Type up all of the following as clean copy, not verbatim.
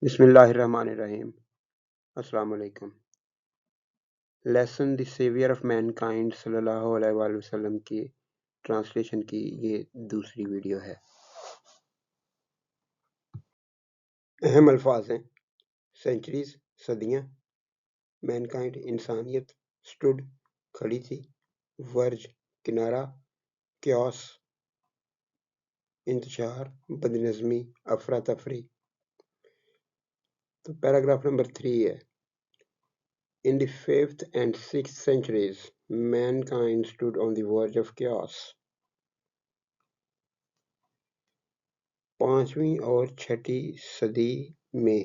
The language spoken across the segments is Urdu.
بسم اللہ الرحمن الرحیم۔ السلام علیکم۔ Lesson the saviour of mankind صلی اللہ علیہ وآلہ وسلم کی ٹرانسلیشن کی یہ دوسری ویڈیو ہے۔ اہم الفاظ ہیں: سینچریز، صدیاں، مین کائنڈ، انسانیت، سٹوڈ، کھڑی تھی، ورج، کنارہ، کیوس، انتشار، بدنظمی، افراتفری۔ تو پیراگراف نمبر 3 ہے: In the 5th and 6th centuries, mankind stood on the verge of chaos. 5ویں اور 6ٹھی صدی میں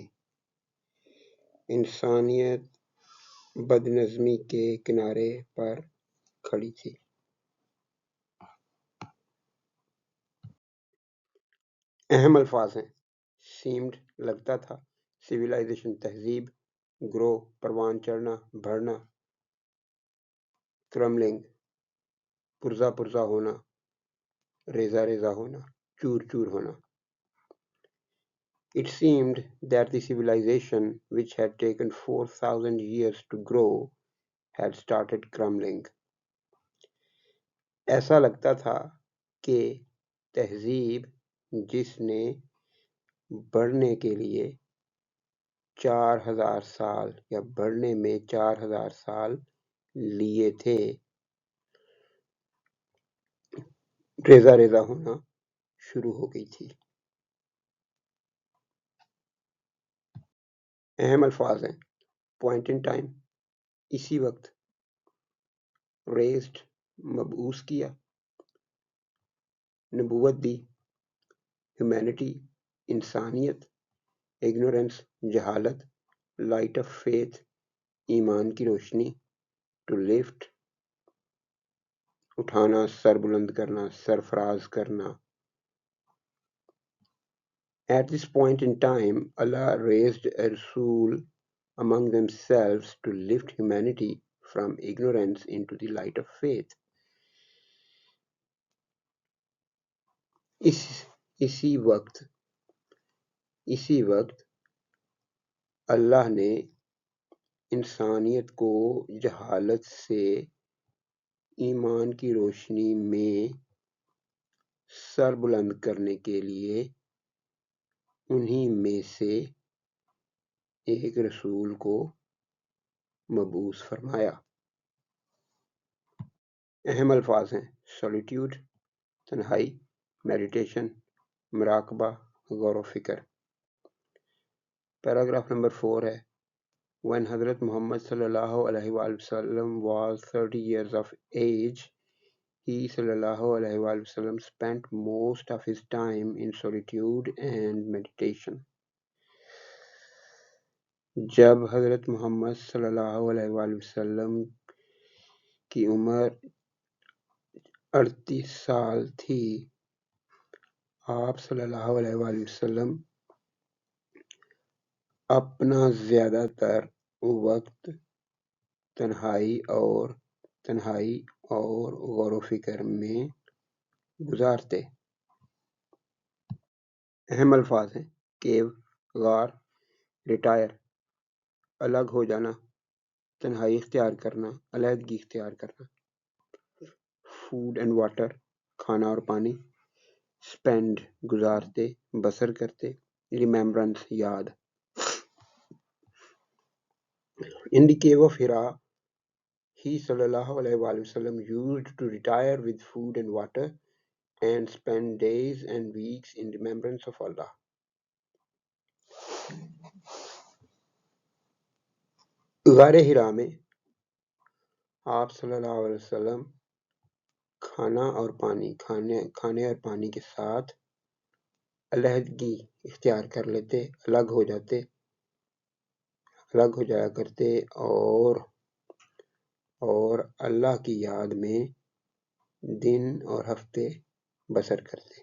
انسانیت بدنظمی کے کنارے پر کھڑی تھی۔ اہم الفاظ ہیں: سیمڈ، لگتا تھا، سویلائزیشن، تہذیب، گرو، پروان چڑھنا، بڑھنا، کرملنگ، پرزا پرزا ہونا، ریزہ ریزہ ہونا، چور چور ہونا۔ It seemed that the civilization, which had taken 4,000 years to grow, had started crumbling. ایسا لگتا تھا کہ تہذیب جس نے بڑھنے کے لیے 4,000 سال یا بڑھنے میں 4,000 سال لیے تھے، ریزہ ریزہ ہونا شروع ہو گئی تھی۔ اہم الفاظ ہیں: پوائنٹ ان ٹائم، اسی وقت، ریزڈ، مبعوث کیا، نبوت دی، ہیومینٹی، انسانیت، اگنورینس، جہالت، لائٹ آف فیتھ، ایمان کی روشنی، ٹو لفٹ، اٹھانا، سر بلند کرنا، سرفراز کرنا۔ At this point in time, Allah raised a Rasul among themselves to lift humanity from ignorance into the light of faith. اسی وقت اللہ نے انسانیت کو جہالت سے ایمان کی روشنی میں سر بلند کرنے کے لیے انہی میں سے ایک رسول کو مبعوث فرمایا۔ اہم الفاظ ہیں: سولیٹیوڈ، تنہائی، میڈیٹیشن، مراقبہ، غور و فکر۔ پیراگراف نمبر 4 ہے: When حضرت محمد صلی اللہ علیہ وآلہ وسلم was 30 years of age, he صلی اللہ علیہ وآلہ وسلم spent most of his time in solitude and meditation. جب حضرت محمد صلی اللہ علیہ وآلہ وسلم کی عمر 38 سال تھی، آپ صلی اللہ علیہ وآلہ وسلم اپنا زیادہ تر وقت تنہائی اور غور و فکر میں گزارتے۔ اہم الفاظ ہیں: کیو، غار، ریٹائر، الگ ہو جانا، تنہائی اختیار کرنا، علیحدگی اختیار کرنا، فوڈ اینڈ واٹر، کھانا اور پانی، اسپینڈ، گزارتے، بسر کرتے، ریمیمبرنس، یاد۔ In the cave of Hira, he sallallahu alaihi wasallam used to retire with food and water and spend days and weeks in remembrance of Allah. غار ہرا میں آپ صلی اللہ علیہ وسلم کھانے اور پانی کے ساتھ علیحدگی اختیار کر لیتے، الگ ہو جایا کرتے اور اللہ کی یاد میں دن اور ہفتے بسر کرتے۔